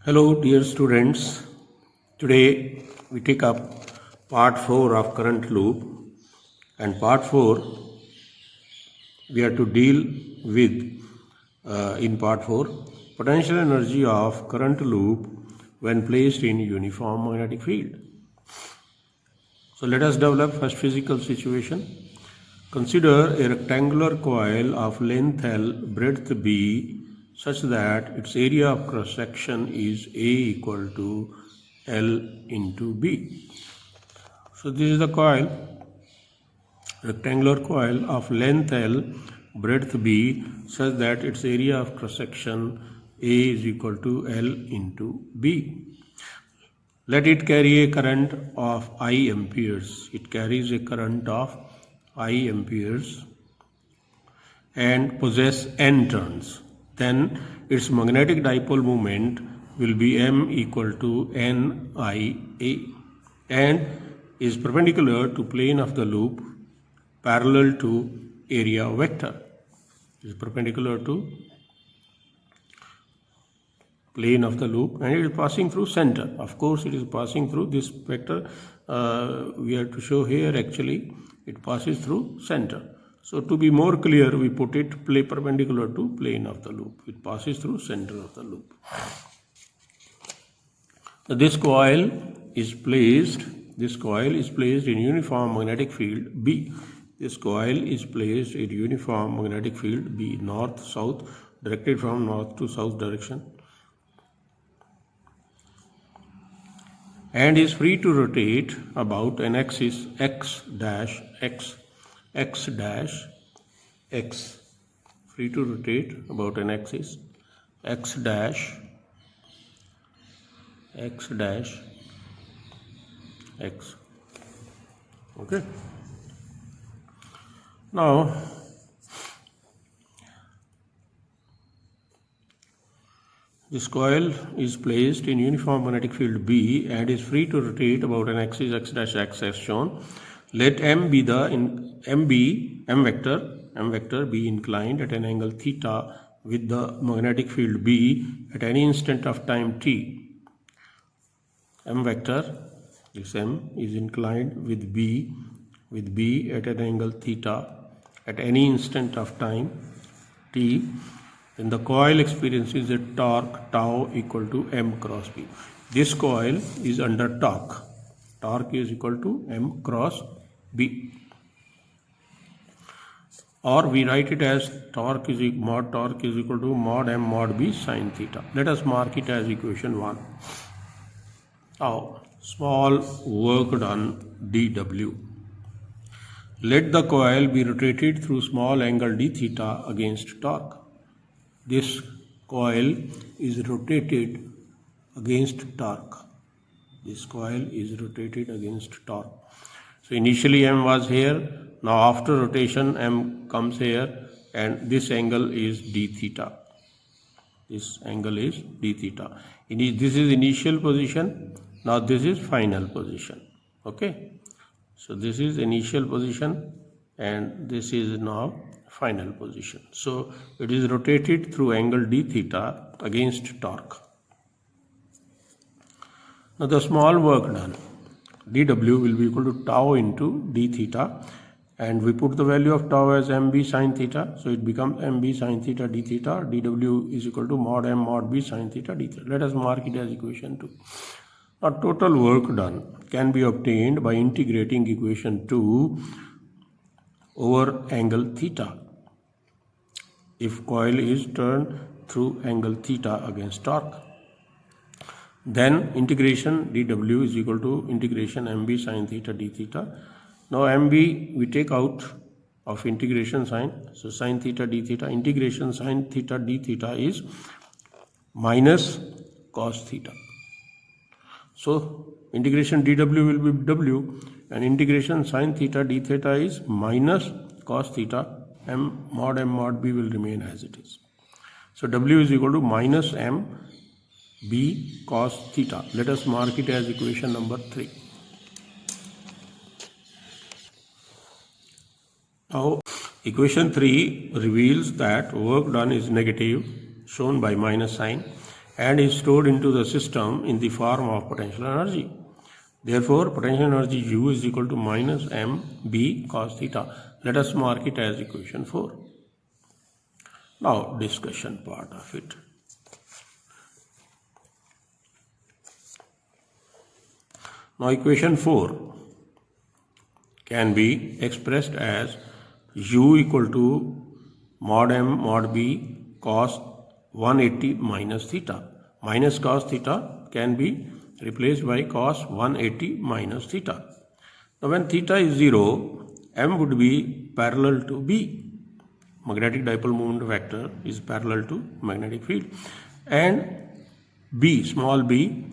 Hello, dear students. Today we take up part 4 of current loop, and part 4 we are to deal with in part 4 potential energy of current loop when placed in uniform magnetic field. So let us develop first physical situation. Consider a rectangular coil of length L, breadth B, such that its area of cross section is A equal to L into B. So this is the coil, rectangular coil of length L, breadth B, such that its area of cross section A is equal to L into B. Let it carry a current of I amperes. It carries a current of I amperes and possess n turns. Then its magnetic dipole moment will be m equal to nia and is perpendicular to plane of the loop, parallel to area vector. Is perpendicular to plane of the loop, and it is passing through center. Of course, it is passing through this vector. We have to show here actually it passes through center. So to be more clear, we put it perpendicular to plane of the loop. It passes through center of the loop. So this coil is placed in uniform magnetic field B. This coil is placed in uniform magnetic field B, north south, directed from north to south direction, and is free to rotate about an axis x dash x, free to rotate about an axis x dash x. Okay. Now this coil is placed in uniform magnetic field B and is free to rotate about an axis x dash x as shown. Let m be the m vector be inclined at an angle theta with the magnetic field B at any instant of time t. M vector, this m, is inclined with B at an angle theta at any instant of time t. Then the coil experiences a torque tau equal to m cross B. This coil is under torque. Torque is equal to m cross B. Or we write it as torque is equal to mod m mod B sin theta. Let us mark it as equation 1. Now, small work done dW. Let the coil be rotated through small angle d theta against torque. This coil is rotated against torque. So initially m was here. Now after rotation m comes here, and this angle is d theta. This is initial position. Now this is final position. Okay. So this is initial position and this is now final position. So it is rotated through angle d theta against torque. Now the small work done, dW will be equal to tau into d theta, and we put the value of tau as mb sin theta. So it becomes mb sin theta d theta. dW is equal to mod m mod b sin theta d theta. Let us mark it as equation 2. Now total work done can be obtained by integrating equation 2 over angle theta if coil is turned through angle theta against torque. Then integration dW is equal to integration mb sin theta d theta. Now mb we take out of integration sign. So sin theta d theta, integration sin theta d theta is minus cos theta. So integration dW will be W, and integration sin theta d theta is minus cos theta. M mod B will remain as it is. So W is equal to minus m b cos theta. Let us mark it as equation number 3. Now equation 3 reveals that work done is negative, shown by minus sign, and is stored into the system in the form of potential energy. Therefore, potential energy U is equal to minus mb cos theta. Let us mark it as equation 4. Now, discussion part of it. Now, equation 4 can be expressed as U equal to mod m mod b cos 180 minus theta. Minus cos theta can be replaced by cos 180 minus theta. Now, when theta is 0, m would be parallel to b. Magnetic dipole moment vector is parallel to magnetic field, and b, small b,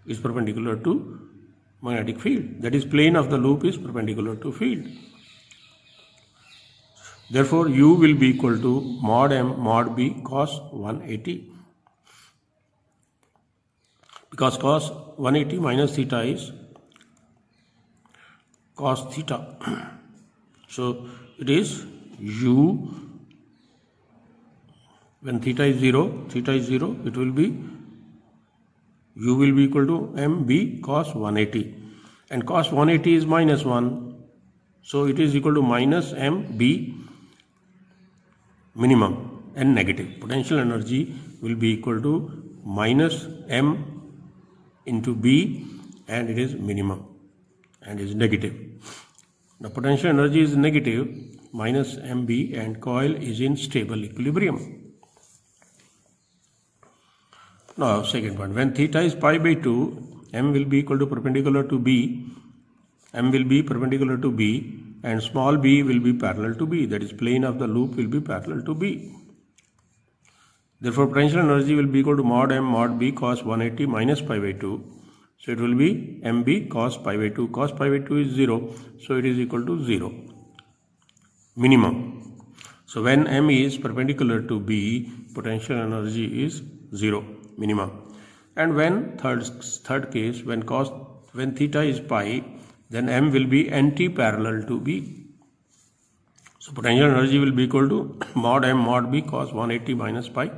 is perpendicular to magnetic field. That is, plane of the loop is perpendicular to field. Therefore, U will be equal to mod m mod b cos 180. Because cos 180 minus theta is cos theta. So, it is U, when theta is 0, it will be, U will be equal to mb cos 180. And cos 180 is minus 1. So, it is equal to minus mb minimum and negative. Potential energy will be equal to minus m into b, and it is minimum and is negative. The potential energy is negative, minus mb, and coil is in stable equilibrium. Now, second one, when theta is pi by 2, m will be equal to perpendicular to b, m will be perpendicular to b, and small b will be parallel to b. That is, plane of the loop will be parallel to b. Therefore, potential energy will be equal to mod m mod b cos 180 minus pi by 2. So, it will be mb cos pi by 2. Cos pi by 2 is 0. So, it is equal to 0. Minimum. So, when m is perpendicular to b, potential energy is 0. Minimum. And when third case, when theta is pi, then m will be anti-parallel to b. So, potential energy will be equal to mod m mod b cos 180 minus pi,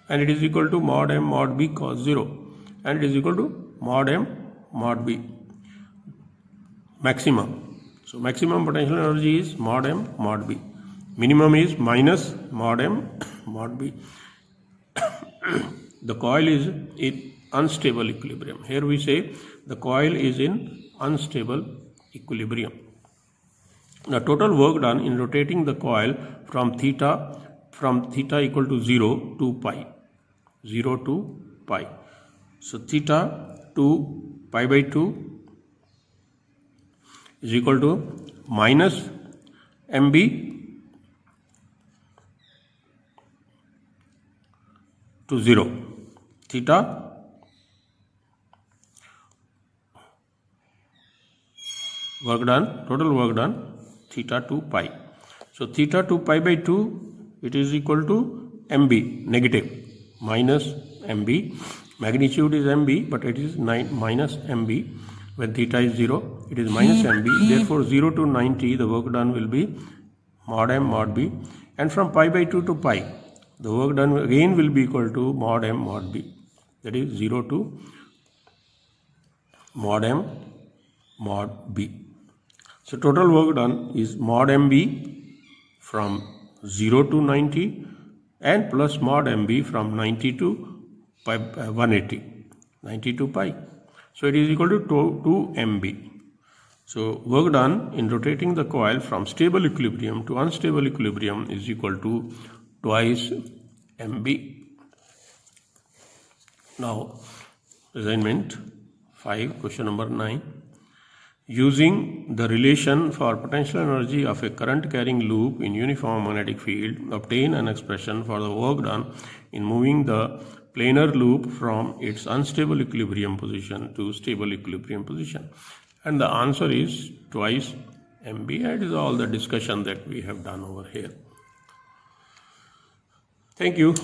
and it is equal to mod m mod b cos 0, and it is equal to mod m mod b. Maximum. So, maximum potential energy is mod m mod b. Minimum is minus mod m mod b. The coil is in unstable equilibrium. Here we say the coil is in unstable equilibrium. The total work done in rotating the coil from theta equal to 0 to pi. 0 to pi. So, theta to pi by 2 is equal to minus mb to 0. Theta work done, total work done, theta to pi. So, theta to pi by 2, it is equal to mb, negative, minus mb. Magnitude is mb, but it is minus mb. When theta is 0, it is minus mb. Therefore, 0 to 90, the work done will be mod m mod b. And from pi by 2 to pi, the work done again will be equal to mod m mod b. That is 0 to mod m mod b. So, total work done is mod mb from 0 to 90 and plus mod mb from 90 to 180, 90 to pi. So, it is equal to 2 mb. So, work done in rotating the coil from stable equilibrium to unstable equilibrium is equal to twice mb. Now, assignment 5, question number 9. Using the relation for potential energy of a current carrying loop in uniform magnetic field, obtain an expression for the work done in moving the planar loop from its unstable equilibrium position to stable equilibrium position. And the answer is twice mb. That is all the discussion that we have done over here. Thank you.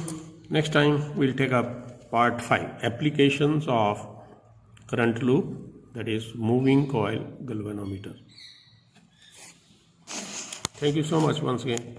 Next time we will take up part 5, applications of current loop, that is moving coil galvanometer. Thank you so much once again.